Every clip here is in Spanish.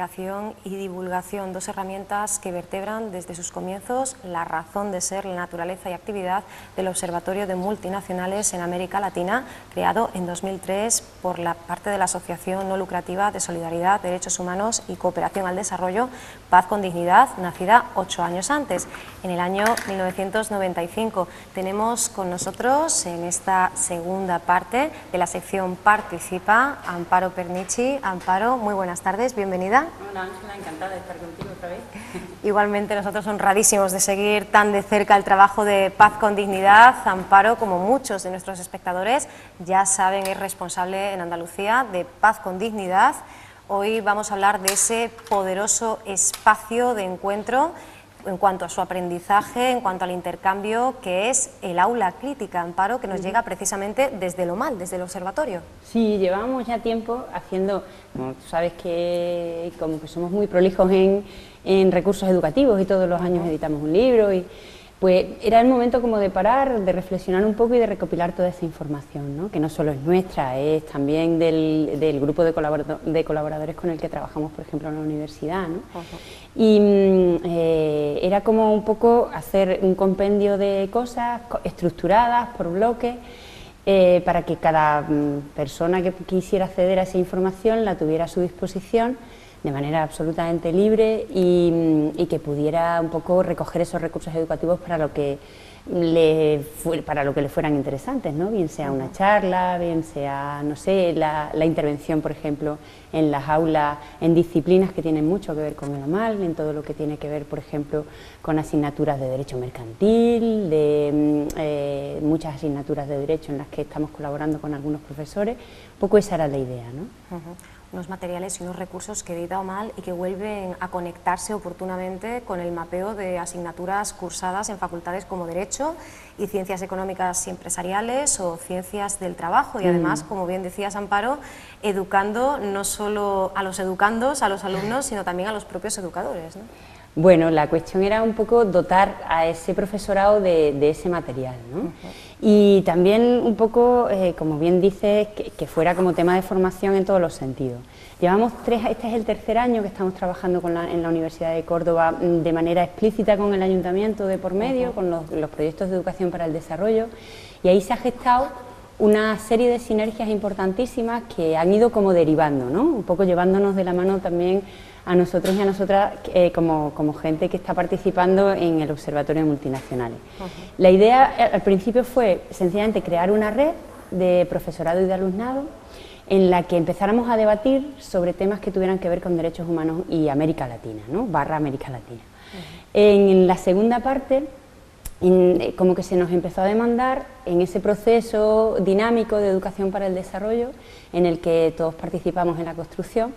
investigación y divulgación, dos herramientas que vertebran desde sus comienzos la razón de ser, la naturaleza y actividad del Observatorio de Multinacionales en América Latina, creado en 2003 por la parte de la Asociación No Lucrativa de Solidaridad, Derechos Humanos y Cooperación al Desarrollo, Paz con Dignidad, nacida 8 años antes, en el año 1995. Tenemos con nosotros en esta segunda parte de la sección Participa a Amparo Pernici. Amparo, muy buenas tardes, bienvenida. Hola Ángela, encantada de estar contigo otra vez. Igualmente nosotros honradísimos de seguir tan de cerca el trabajo de Paz con Dignidad. Amparo, como muchos de nuestros espectadores ya saben, es responsable en Andalucía de Paz con Dignidad. Hoy vamos a hablar de ese poderoso espacio de encuentro en cuanto a su aprendizaje, en cuanto al intercambio, que es el aula crítica, Amparo, que nos llega precisamente desde Lomal, desde el observatorio. Sí, llevamos ya tiempo haciendo, como tú sabes que como que somos muy prolijos en recursos educativos y todos los años editamos un libro, y pues era el momento como de parar, de reflexionar un poco y de recopilar toda esa información, ¿no? Que no solo es nuestra, es también del grupo de colaboradores con el que trabajamos, por ejemplo, en la universidad, ¿no? Y era como un poco hacer un compendio de cosas estructuradas por bloques, para que cada persona que quisiera acceder a esa información la tuviera a su disposición de manera absolutamente libre y que pudiera un poco recoger esos recursos educativos para lo que le fueran interesantes, ¿no? Bien sea una charla, bien sea, no sé, la intervención, por ejemplo, en las aulas, en disciplinas que tienen mucho que ver con el Lomal, en todo lo que tiene que ver, por ejemplo, con asignaturas de derecho mercantil, de muchas asignaturas de derecho en las que estamos colaborando con algunos profesores. Un poco esa era la idea, ¿no? Unos materiales y unos recursos que edita Lomal y que vuelven a conectarse oportunamente con el mapeo de asignaturas cursadas en facultades como Derecho y Ciencias Económicas y Empresariales o Ciencias del Trabajo, y además, como bien decías, Amparo, educando no solo a los educandos, a los alumnos, sino también a los propios educadores, ¿no? Bueno, la cuestión era un poco dotar a ese profesorado de ese material, ¿no? Y también un poco, como bien dices, que fuera como tema de formación en todos los sentidos. Llevamos este es el tercer año que estamos trabajando en la Universidad de Córdoba de manera explícita con el Ayuntamiento de por medio, con los proyectos de educación para el desarrollo, y ahí se ha gestado una serie de sinergias importantísimas que han ido como derivando, ¿no? Un poco llevándonos de la mano también a nosotros y a nosotras como gente que está participando en el Observatorio de Multinacionales. La idea al principio fue sencillamente crear una red de profesorado y de alumnado en la que empezáramos a debatir sobre temas que tuvieran que ver con derechos humanos y América Latina, ¿no? / América Latina. En la segunda parte, como que se nos empezó a demandar en ese proceso dinámico de educación para el desarrollo en el que todos participamos en la construcción.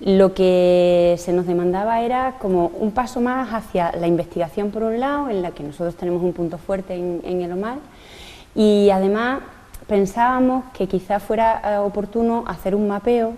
Lo que se nos demandaba era como un paso más hacia la investigación por un lado, en la que nosotros tenemos un punto fuerte en el Lomal, y además pensábamos que quizás fuera oportuno hacer un mapeo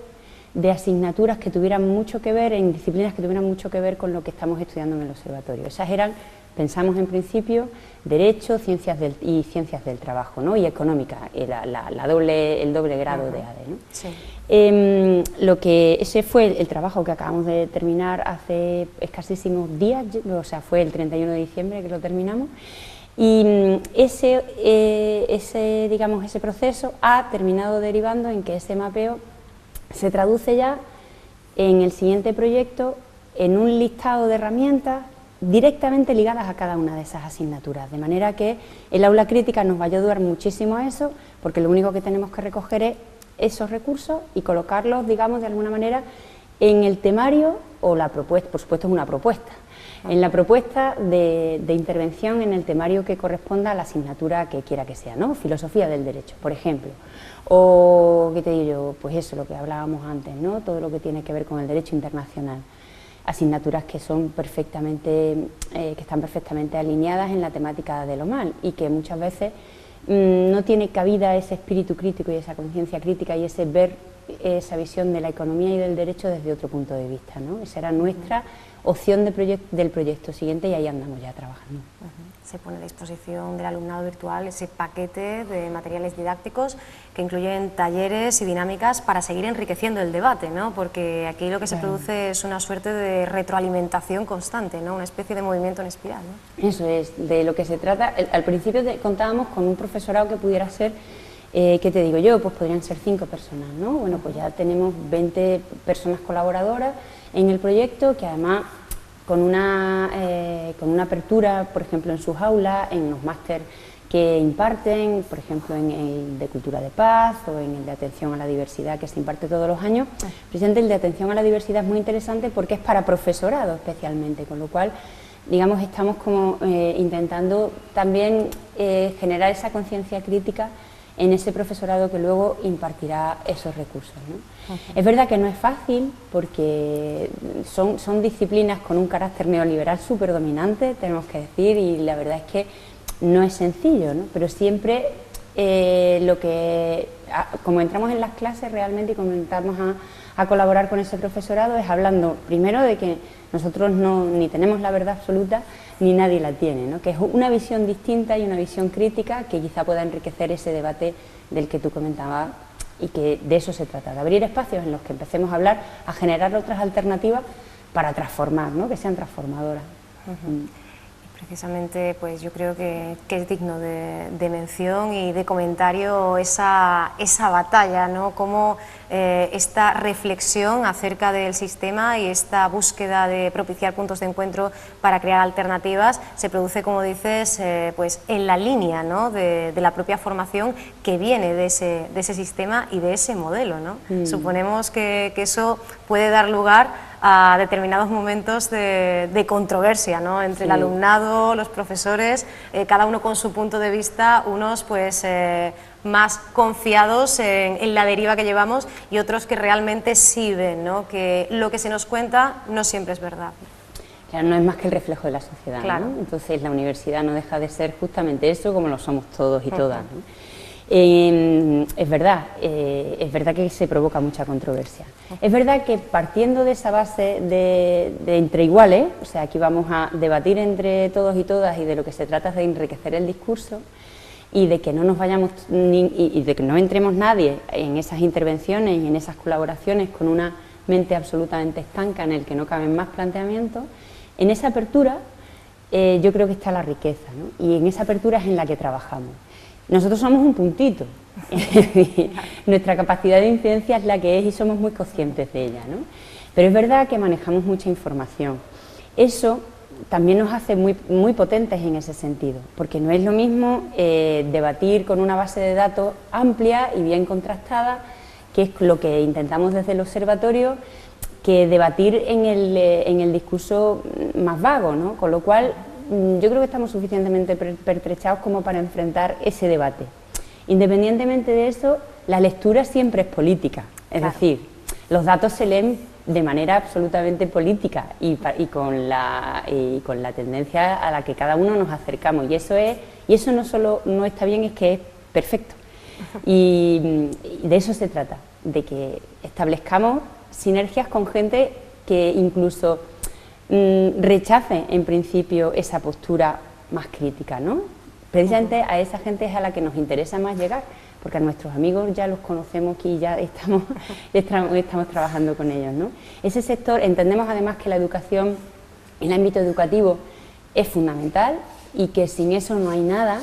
de asignaturas que tuvieran mucho que ver, en disciplinas que tuvieran mucho que ver con lo que estamos estudiando en el observatorio. Esas eran, pensamos en principio, Derecho, Ciencias del Trabajo, ¿no? Y Económica, el doble grado de ADE, ¿no? Sí. Ese fue el trabajo que acabamos de terminar hace escasísimos días, o sea, fue el 31 de diciembre que lo terminamos, y ese proceso ha terminado derivando en que ese mapeo se traduce ya en el siguiente proyecto en un listado de herramientas directamente ligadas a cada una de esas asignaturas, de manera que el aula crítica nos va a ayudar muchísimo a eso, porque lo único que tenemos que recoger es esos recursos y colocarlos, digamos, de alguna manera en el temario o la propuesta, por supuesto es una propuesta, en la propuesta de intervención en el temario que corresponda a la asignatura que quiera que sea, ¿no? Filosofía del derecho, por ejemplo, o, ¿qué te digo yo? Pues eso, lo que hablábamos antes, ¿no? Todo lo que tiene que ver con el derecho internacional. Asignaturas que son que están perfectamente alineadas en la temática de Lomal y que muchas veces no tiene cabida ese espíritu crítico y esa conciencia crítica y ese ver esa visión de la economía y del derecho desde otro punto de vista, ¿no? Esa era nuestra opción del proyecto siguiente y ahí andamos ya trabajando. Se pone a disposición del alumnado virtual ese paquete de materiales didácticos que incluyen talleres y dinámicas para seguir enriqueciendo el debate, ¿no? Porque aquí lo que se produce es una suerte de retroalimentación constante, ¿no? Una especie de movimiento en espiral, ¿no? Eso es, de lo que se trata. Al principio contábamos con un profesorado que pudiera ser, ¿qué te digo yo? Pues podrían ser 5 personas, ¿no? Bueno, pues ya tenemos 20 personas colaboradoras en el proyecto que además con una apertura, por ejemplo, en sus aulas, en los máster que imparten, por ejemplo, en el de Cultura de Paz o en el de Atención a la Diversidad que se imparte todos los años. Precisamente el de Atención a la Diversidad es muy interesante porque es para profesorado especialmente, con lo cual, digamos, estamos como intentando también generar esa conciencia crítica en ese profesorado que luego impartirá esos recursos, ¿no? Es verdad que no es fácil porque son disciplinas con un carácter neoliberal súper dominante, tenemos que decir, y la verdad es que no es sencillo, ¿no? Pero siempre como entramos en las clases realmente y comenzamos a colaborar con ese profesorado es hablando primero de que nosotros ni tenemos la verdad absoluta ni nadie la tiene, ¿no? Que es una visión distinta y una visión crítica que quizá pueda enriquecer ese debate del que tú comentabas y que de eso se trata, de abrir espacios en los que empecemos a hablar, a generar otras alternativas para transformar, ¿no? Que sean transformadoras. Precisamente, pues yo creo que es digno de mención y de comentario esa batalla, ¿no? Cómo esta reflexión acerca del sistema y esta búsqueda de propiciar puntos de encuentro para crear alternativas se produce, como dices, pues en la línea, ¿no? de la propia formación que viene de ese sistema y de ese modelo, ¿no? Suponemos que eso puede dar lugar a determinados momentos de controversia, ¿no? Entre el alumnado, los profesores, cada uno con su punto de vista, unos pues más confiados en la deriva que llevamos y otros que realmente sí ven, ¿no? Que lo que se nos cuenta no siempre es verdad. Claro, no es más que el reflejo de la sociedad, claro, ¿no? Entonces la universidad no deja de ser justamente eso, como lo somos todos y todas, ¿no? Es verdad que se provoca mucha controversia. Es verdad que partiendo de esa base de entre iguales, o sea, aquí vamos a debatir entre todos y todas y de lo que se trata es de enriquecer el discurso y de que no nos vayamos y de que no entremos nadie en esas intervenciones y en esas colaboraciones con una mente absolutamente estanca en el que no caben más planteamientos. En esa apertura yo creo que está la riqueza, ¿no? Y en esa apertura es en la que trabajamos. Nosotros somos un puntito, nuestra capacidad de incidencia es la que es y somos muy conscientes de ella, ¿no? Pero es verdad que manejamos mucha información. Eso también nos hace muy potentes en ese sentido, porque no es lo mismo debatir con una base de datos amplia y bien contrastada, que es lo que intentamos desde el observatorio, que debatir en el discurso más vago, ¿no? Con lo cual yo creo que estamos suficientemente pertrechados como para enfrentar ese debate. Independientemente de eso, la lectura siempre es política, es decir, los datos se leen de manera absolutamente política y con la tendencia a la que cada uno nos acercamos, y eso no solo no está bien, es que es perfecto. Y de eso se trata, de que establezcamos sinergias con gente que incluso rechace en principio esa postura más crítica, ¿no? Precisamente a esa gente es a la que nos interesa más llegar, porque a nuestros amigos ya los conocemos y ya estamos trabajando con ellos, ¿no? Ese sector, entendemos además que la educación, el ámbito educativo es fundamental y que sin eso no hay nada,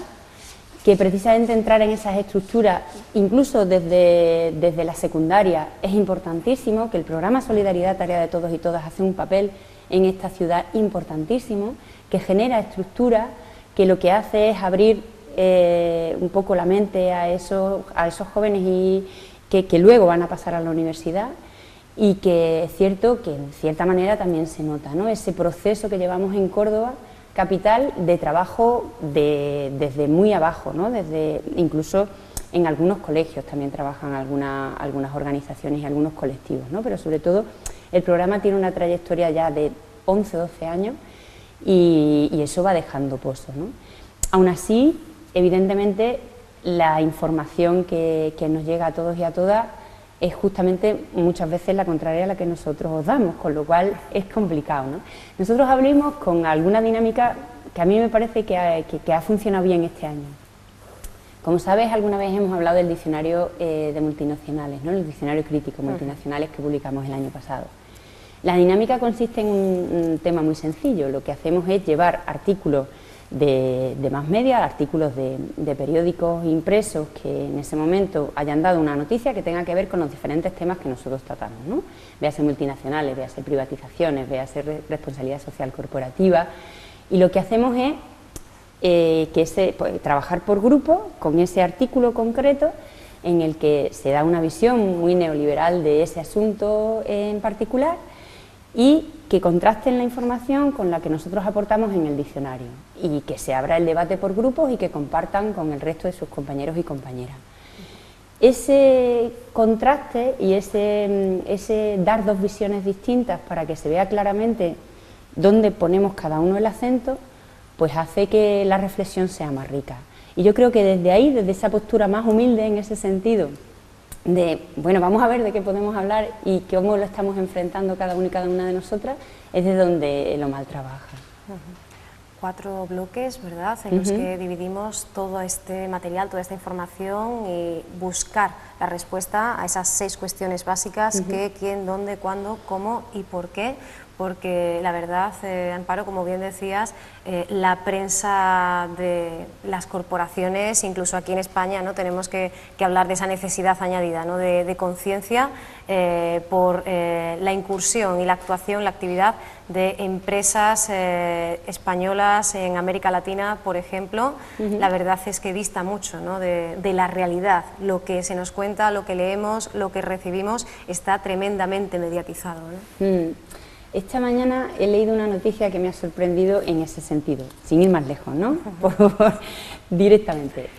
que precisamente entrar en esas estructuras, incluso desde la secundaria, es importantísimo, que el programa Solidaridad, Tarea de Todos y Todas hace un papel en esta ciudad importantísimo, que genera estructuras, que lo que hace es abrir un poco la mente a esos jóvenes y que luego van a pasar a la universidad, y que es cierto que en cierta manera también se nota, ¿no? Ese proceso que llevamos en Córdoba capital de trabajo desde muy abajo, ¿no? Desde incluso en algunos colegios también trabajan algunas organizaciones y algunos colectivos, ¿no? Pero sobre todo el programa tiene una trayectoria ya de 11 o 12 años y eso va dejando pozos, ¿no? Aún así, evidentemente, la información que nos llega a todos y a todas es justamente muchas veces la contraria a la que nosotros os damos, con lo cual es complicado, ¿no? Nosotros abrimos con alguna dinámica que a mí me parece que ha funcionado bien este año. Como sabes, alguna vez hemos hablado del diccionario de multinacionales, ¿no? El diccionario crítico multinacionales que publicamos el año pasado. La dinámica consiste en un tema muy sencillo. Lo que hacemos es llevar artículos de más media, artículos de periódicos impresos que en ese momento hayan dado una noticia que tenga que ver con los diferentes temas que nosotros tratamos, ¿no? Véase multinacionales, véase privatizaciones, véase responsabilidad social corporativa, y lo que hacemos es trabajar por grupo con ese artículo concreto en el que se da una visión muy neoliberal de ese asunto en particular y que contrasten la información con la que nosotros aportamos en el diccionario y que se abra el debate por grupos y que compartan con el resto de sus compañeros y compañeras. Ese contraste y ese dar dos visiones distintas para que se vea claramente dónde ponemos cada uno el acento, pues hace que la reflexión sea más rica. Y yo creo que desde ahí, desde esa postura más humilde en ese sentido, de, bueno, vamos a ver de qué podemos hablar y cómo lo estamos enfrentando cada uno y cada una de nosotras, es de donde lo mal trabaja. 4 bloques, ¿verdad?, en los que dividimos todo este material, toda esta información y buscar la respuesta a esas 6 cuestiones básicas: qué, quién, dónde, cuándo, cómo y por qué. Porque la verdad, Amparo, como bien decías, la prensa de las corporaciones, incluso aquí en España, ¿no?, tenemos que hablar de esa necesidad añadida, ¿no?, de conciencia por la incursión y la actuación, la actividad de empresas españolas en América Latina, por ejemplo. La verdad es que dista mucho, ¿no?, de la realidad. Lo que se nos cuenta, lo que leemos, lo que recibimos está tremendamente mediatizado, ¿no? Esta mañana he leído una noticia que me ha sorprendido en ese sentido, sin ir más lejos, ¿no? Directamente.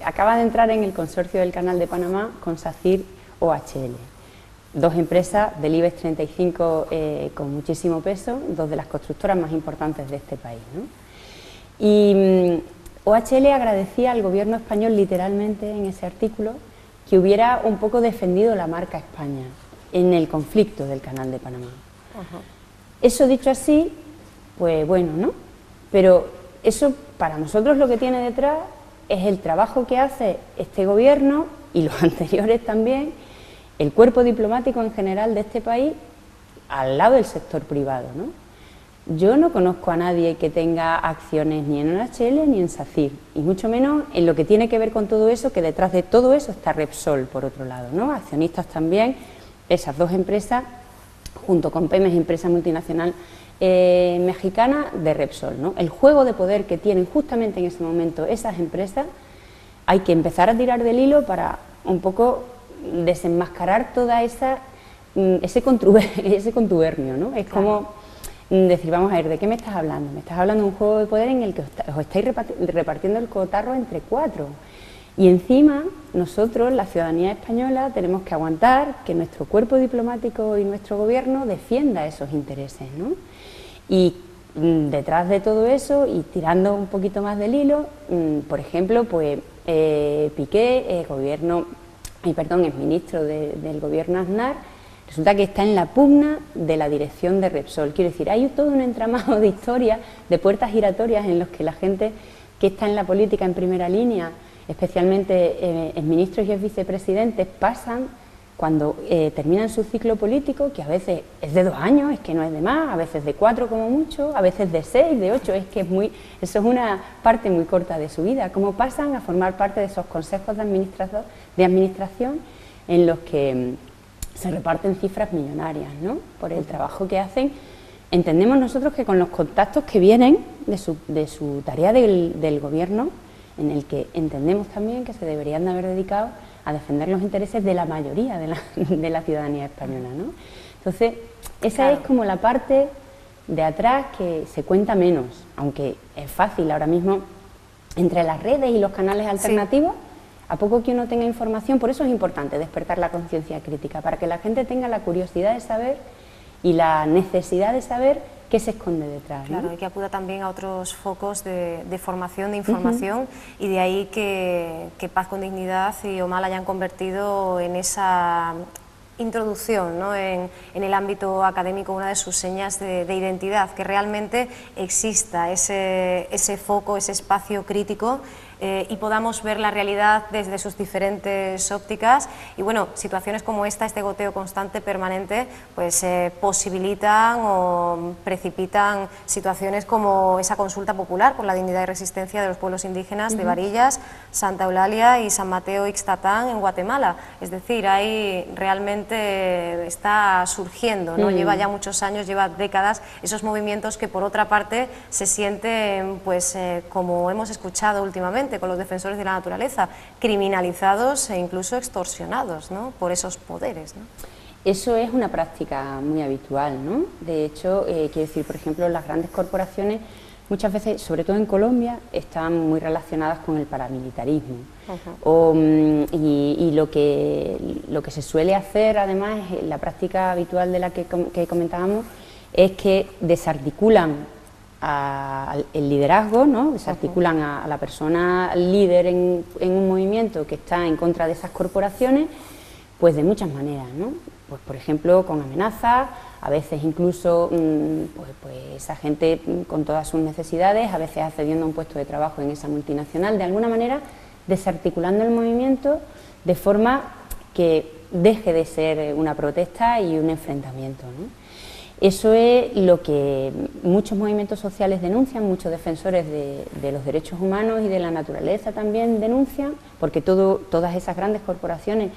Acaba de entrar en el consorcio del Canal de Panamá con SACIR OHL, 2 empresas del IBEX 35 con muchísimo peso, 2 de las constructoras más importantes de este país, ¿no? Y OHL agradecía al gobierno español, literalmente en ese artículo, que hubiera un poco defendido la marca España en el conflicto del Canal de Panamá. Eso dicho así, pues bueno, ¿no? Pero eso para nosotros lo que tiene detrás es el trabajo que hace este gobierno y los anteriores también, el cuerpo diplomático en general de este país, al lado del sector privado, ¿no? Yo no conozco a nadie que tenga acciones ni en OHL ni en SACIR, y mucho menos en lo que tiene que ver con todo eso, que detrás de todo eso está Repsol, por otro lado, ¿no? Accionistas también, esas 2 empresas, junto con Pemex, empresa multinacional mexicana de Repsol, ¿no? El juego de poder que tienen justamente en ese momento esas empresas, hay que empezar a tirar del hilo para un poco desenmascarar toda ese contubernio, ¿no? Es como decir, vamos a ver, ¿de qué me estás hablando? Me estás hablando de un juego de poder en el que os estáis repartiendo el cotarro entre 4. Y encima, nosotros, la ciudadanía española, tenemos que aguantar que nuestro cuerpo diplomático y nuestro gobierno defienda esos intereses, ¿no? Y detrás de todo eso, y tirando un poquito más del hilo, por ejemplo, pues Piqué, es ministro del gobierno Aznar, resulta que está en la pugna de la dirección de Repsol. Quiero decir, hay todo un entramado de historias, de puertas giratorias en los que la gente que está en la política en primera línea, especialmente ministros y vicepresidentes, pasan cuando terminan su ciclo político, que a veces es de 2 años, es que no es de más, a veces de 4 como mucho, a veces de 6, de 8, es que eso es una parte muy corta de su vida, cómo pasan a formar parte de esos consejos de administración en los que se reparten cifras millonarias, ¿no?, por el trabajo que hacen. Entendemos nosotros que con los contactos que vienen de su tarea del gobierno, en el que entendemos también que se deberían de haber dedicado a defender los intereses de la mayoría de la ciudadanía española, ¿no? Entonces, esa es como la parte de atrás que se cuenta menos, aunque es fácil ahora mismo entre las redes y los canales alternativos, a poco que uno tenga información. Por eso es importante despertar la conciencia crítica, para que la gente tenga la curiosidad de saber y la necesidad de saber qué se esconde detrás. Claro, ¿no? y que acuda también a otros focos de formación, de información, y de ahí que Paz con Dignidad y OMAL hayan convertido en esa introducción, ¿no?, en el ámbito académico, una de sus señas de identidad, que realmente exista ese foco, ese espacio crítico, y podamos ver la realidad desde sus diferentes ópticas. Y bueno, situaciones como esta, este goteo constante, permanente, pues posibilitan o precipitan situaciones como esa consulta popular por la dignidad y resistencia de los pueblos indígenas de Varillas, Santa Eulalia y San Mateo Ixtatán en Guatemala. Es decir, ahí realmente está surgiendo, ¿no? Lleva ya muchos años, lleva décadas, esos movimientos que por otra parte se sienten, pues como hemos escuchado últimamente con los defensores de la naturaleza, criminalizados e incluso extorsionados, ¿no?, por esos poderes, ¿no? Eso es una práctica muy habitual, ¿no? De hecho, quiero decir, por ejemplo, las grandes corporaciones muchas veces, sobre todo en Colombia, están muy relacionadas con el paramilitarismo. Y lo que se suele hacer, además, la práctica habitual de la que comentábamos, es que desarticulan el liderazgo, ¿no? Desarticulan a la persona líder en un movimiento que está en contra de esas corporaciones, pues de muchas maneras, ¿no? Pues por ejemplo con amenazas, a veces incluso pues esa gente con todas sus necesidades, a veces accediendo a un puesto de trabajo en esa multinacional, de alguna manera desarticulando el movimiento de forma que deje de ser una protesta y un enfrentamiento, ¿no? Eso es lo que muchos movimientos sociales denuncian, muchos defensores de los derechos humanos y de la naturaleza también denuncian, porque todas esas grandes corporaciones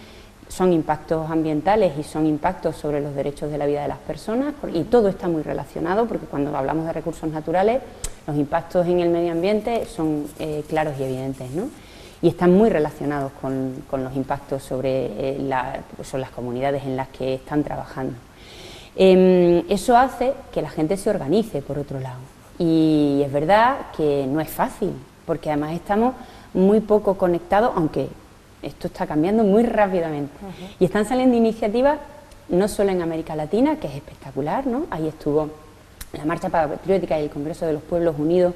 son impactos ambientales y son impactos sobre los derechos de la vida de las personas, y todo está muy relacionado, porque cuando hablamos de recursos naturales, los impactos en el medio ambiente son claros y evidentes, ¿no? Y están muy relacionados con los impactos sobre las comunidades en las que están trabajando. Eso hace que la gente se organice, por otro lado, y es verdad que no es fácil, porque además estamos muy poco conectados, aunque esto está cambiando muy rápidamente. Y están saliendo iniciativas no solo en América Latina, que es espectacular, ¿no? Ahí estuvo la Marcha Patriótica y el Congreso de los Pueblos Unidos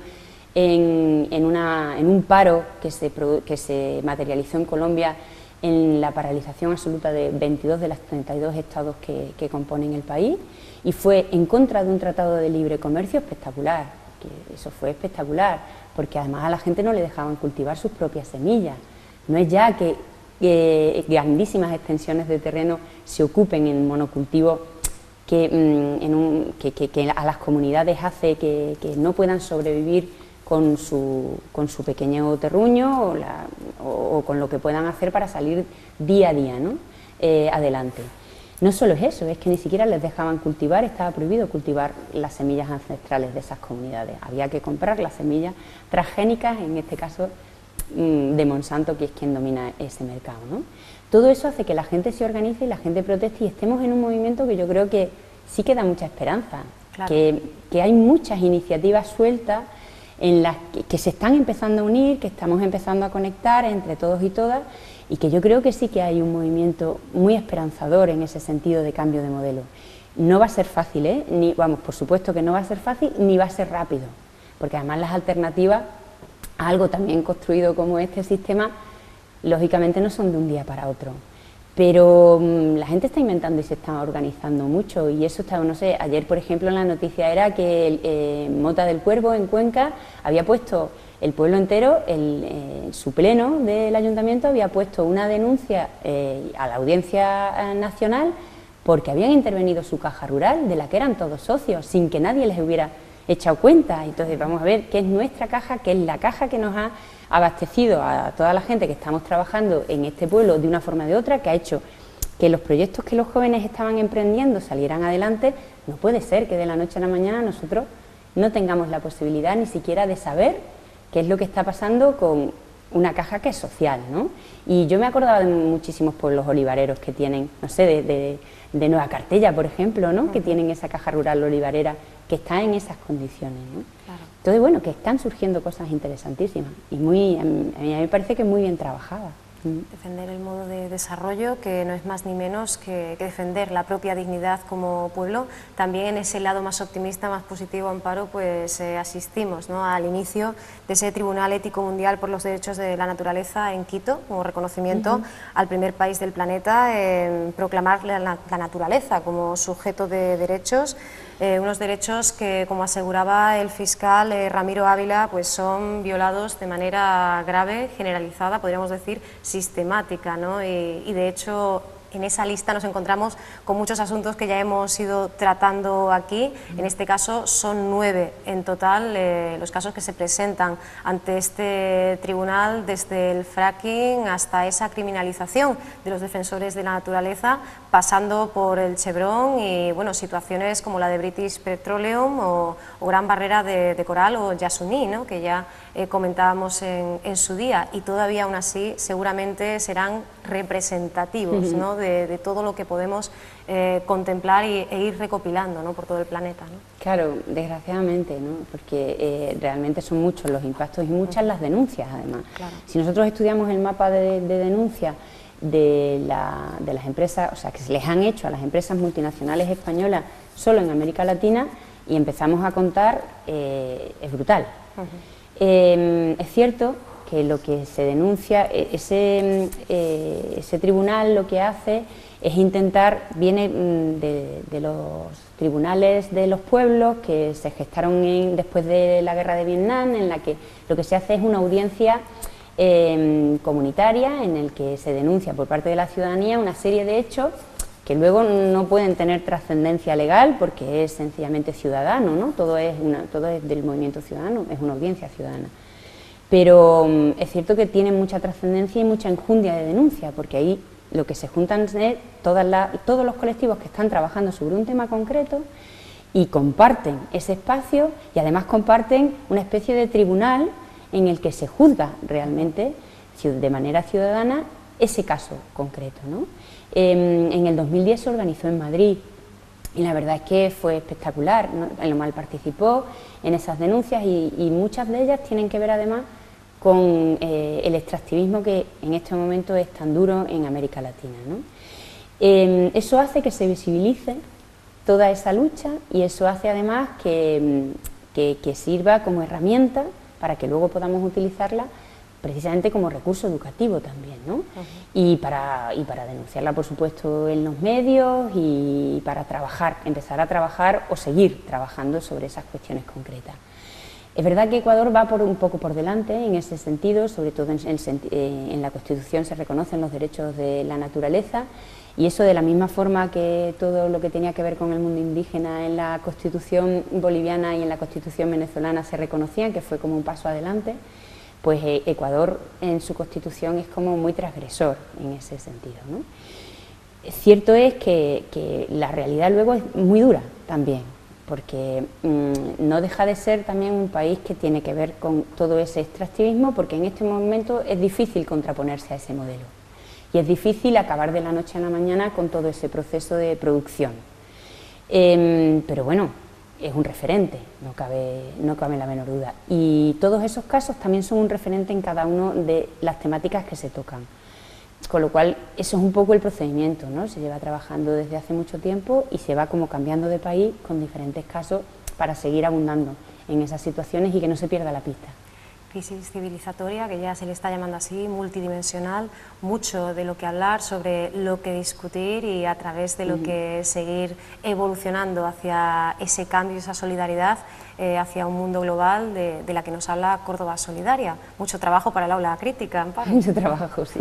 en un paro que se materializó en Colombia en la paralización absoluta de 22 de los 32 estados que componen el país, y fue en contra de un tratado de libre comercio espectacular, que eso fue espectacular, porque además a la gente no le dejaban cultivar sus propias semillas. No es ya que grandísimas extensiones de terreno se ocupen en monocultivo que a las comunidades hace que no puedan sobrevivir con su pequeño terruño o con lo que puedan hacer para salir día a día, ¿no? Adelante. No solo es eso, es que ni siquiera les dejaban cultivar, estaba prohibido cultivar las semillas ancestrales de esas comunidades. Había que comprar las semillas transgénicas, en este caso de Monsanto, que es quien domina ese mercado, ¿no? Todo eso hace que la gente se organice y la gente proteste, y estemos en un movimiento que yo creo que sí que da mucha esperanza, claro. que hay muchas iniciativas sueltas en las que se están empezando a unir, que estamos empezando a conectar entre todos y todas, y que yo creo que sí que hay un movimiento muy esperanzador en ese sentido de cambio de modelo. No va a ser fácil, por supuesto que no va a ser fácil, ni va a ser rápido, porque además las alternativas a algo también construido como este sistema, lógicamente no son de un día para otro. Pero la gente está inventando y se está organizando mucho, y eso está, no sé, ayer por ejemplo la noticia era que Mota del Cuervo en Cuenca había puesto, el pueblo entero, su pleno del ayuntamiento había puesto una denuncia a la Audiencia Nacional porque habían intervenido su caja rural, de la que eran todos socios, sin que nadie les hubiera echado cuenta. Entonces vamos a ver qué es nuestra caja, qué es la caja que nos ha abastecido a toda la gente que estamos trabajando en este pueblo de una forma o de otra, que ha hecho que los proyectos que los jóvenes estaban emprendiendo salieran adelante. No puede ser que de la noche a la mañana nosotros no tengamos la posibilidad ni siquiera de saber qué es lo que está pasando con una caja que es social, ¿no? Y yo me acordaba de muchísimos pueblos olivareros que tienen, no sé, de Nueva Cartella, por ejemplo, ¿no? Que tienen esa caja rural olivarera que está en esas condiciones, ¿no? Claro. Entonces, bueno, que están surgiendo cosas interesantísimas y a mí me parece que muy bien trabajadas. Defender el modo de desarrollo, que no es más ni menos que defender la propia dignidad como pueblo. También en ese lado más optimista, más positivo, Amparo, pues asistimos, ¿no?, al inicio de ese Tribunal Ético Mundial por los Derechos de la Naturaleza en Quito, como reconocimiento al primer país del planeta en proclamar la naturaleza como sujeto de derechos. Unos derechos que, como aseguraba el fiscal Ramiro Ávila, pues son violados de manera grave, generalizada, podríamos decir sistemática, ¿no? Y de hecho en esa lista nos encontramos con muchos asuntos que ya hemos ido tratando aquí. En este caso son 9 en total los casos que se presentan ante este tribunal, desde el fracking hasta esa criminalización de los defensores de la naturaleza, pasando por el Chevron y bueno, situaciones como la de British Petroleum o Gran Barrera de Coral o Yasuní, ¿no?, que ya comentábamos en su día, y todavía aún así seguramente serán representativos, ¿no?, de todo lo que podemos contemplar e ir recopilando, ¿no?, por todo el planeta, ¿no? Claro, desgraciadamente, ¿no?, porque realmente son muchos los impactos y muchas las denuncias, además. Claro. Si nosotros estudiamos el mapa de denuncias de las empresas, o sea, que se les han hecho a las empresas multinacionales españolas solo en América Latina, y empezamos a contar, es brutal. Es cierto que lo que se denuncia, ese tribunal lo que hace es intentar, viene de los tribunales de los pueblos que se gestaron después de la guerra de Vietnam, en la que lo que se hace es una audiencia comunitaria en el que se denuncia por parte de la ciudadanía una serie de hechos que luego no pueden tener trascendencia legal porque es sencillamente ciudadano, ¿no? Todo es del movimiento ciudadano, es una audiencia ciudadana. Pero es cierto que tiene mucha trascendencia y mucha enjundia de denuncia, porque ahí lo que se juntan es todos los colectivos que están trabajando sobre un tema concreto y comparten ese espacio, y además comparten una especie de tribunal en el que se juzga realmente de manera ciudadana ese caso concreto, ¿no? En el 2010 se organizó en Madrid y la verdad es que fue espectacular, ¿no? El Mal participó en esas denuncias y muchas de ellas tienen que ver además con el extractivismo que en este momento es tan duro en América Latina, ¿no? Eso hace que se visibilice toda esa lucha y eso hace además que sirva como herramienta para que luego podamos utilizarla precisamente como recurso educativo también, ¿no? Y para denunciarla, por supuesto, en los medios y para empezar a trabajar o seguir trabajando sobre esas cuestiones concretas. Es verdad que Ecuador va un poco por delante en ese sentido, sobre todo en la Constitución se reconocen los derechos de la naturaleza, y eso, de la misma forma que todo lo que tenía que ver con el mundo indígena en la Constitución boliviana y en la Constitución venezolana se reconocían, que fue como un paso adelante, pues Ecuador en su Constitución es como muy transgresor en ese sentido, ¿no? Cierto es que la realidad luego es muy dura también, porque no deja de ser también un país que tiene que ver con todo ese extractivismo, porque en este momento es difícil contraponerse a ese modelo y es difícil acabar de la noche a la mañana con todo ese proceso de producción. Pero bueno, es un referente, no cabe la menor duda. Y todos esos casos también son un referente en cada una de las temáticas que se tocan. Con lo cual, eso es un poco el procedimiento, ¿no? Se lleva trabajando desde hace mucho tiempo y se va como cambiando de país con diferentes casos para seguir abundando en esas situaciones y que no se pierda la pista. Crisis civilizatoria, que ya se le está llamando así, multidimensional, mucho de lo que hablar, sobre lo que discutir y a través de lo que seguir evolucionando hacia ese cambio, esa solidaridad, hacia un mundo global de la que nos habla Córdoba Solidaria. Mucho trabajo para el aula crítica, Amparo. Mucho trabajo, sí.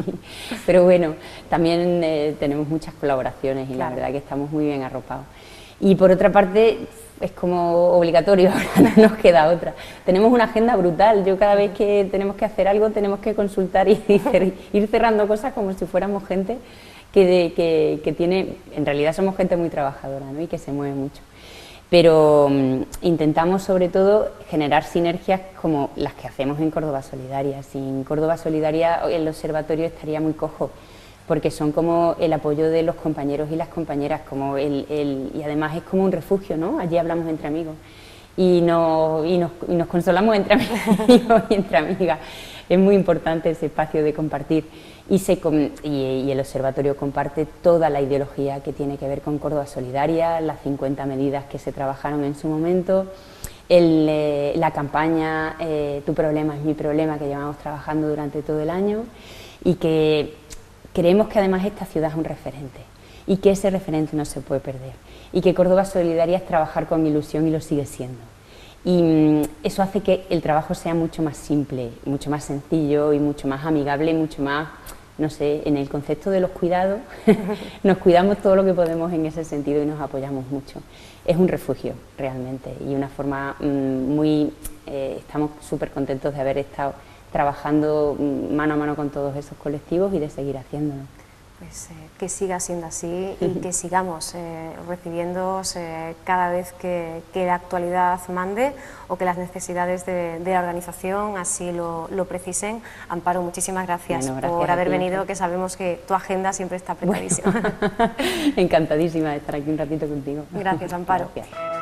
Pero bueno, también tenemos muchas colaboraciones y claro, la verdad que estamos muy bien arropados. Y por otra parte, es como obligatorio, ahora no nos queda otra. Tenemos una agenda brutal, yo cada vez que tenemos que hacer algo tenemos que consultar y ir cerrando cosas como si fuéramos gente que tiene, en realidad somos gente muy trabajadora, ¿no? Y que se mueve mucho. Pero intentamos sobre todo generar sinergias como las que hacemos en Córdoba Solidaria. Sin Córdoba Solidaria el observatorio estaría muy cojo, porque son como el apoyo de los compañeros y las compañeras, y además es como un refugio, ¿no? Allí hablamos entre amigos. y nos consolamos entre amigos y entre amigas. Es muy importante ese espacio de compartir y el observatorio comparte toda la ideología que tiene que ver con Córdoba Solidaria, las 50 medidas que se trabajaron en su momento, la campaña Tu problema es mi problema, que llevamos trabajando durante todo el año, y que creemos que además esta ciudad es un referente y que ese referente no se puede perder, y que Córdoba Solidaria es trabajar con ilusión y lo sigue siendo. Y eso hace que el trabajo sea mucho más simple, mucho más sencillo y mucho más amigable y mucho más, no sé, en el concepto de los cuidados, nos cuidamos todo lo que podemos en ese sentido y nos apoyamos mucho. Es un refugio realmente y una forma estamos súper contentos de haber estado trabajando mano a mano con todos esos colectivos y de seguir haciéndolo. Pues que siga siendo así y que sigamos recibiendo cada vez que la actualidad mande o que las necesidades de la organización así lo precisen. Amparo, muchísimas gracias, bueno, gracias por haber ti, venido, que sabemos que tu agenda siempre está apretadísima. Bueno, encantadísima de estar aquí un ratito contigo. Gracias, Amparo. Gracias.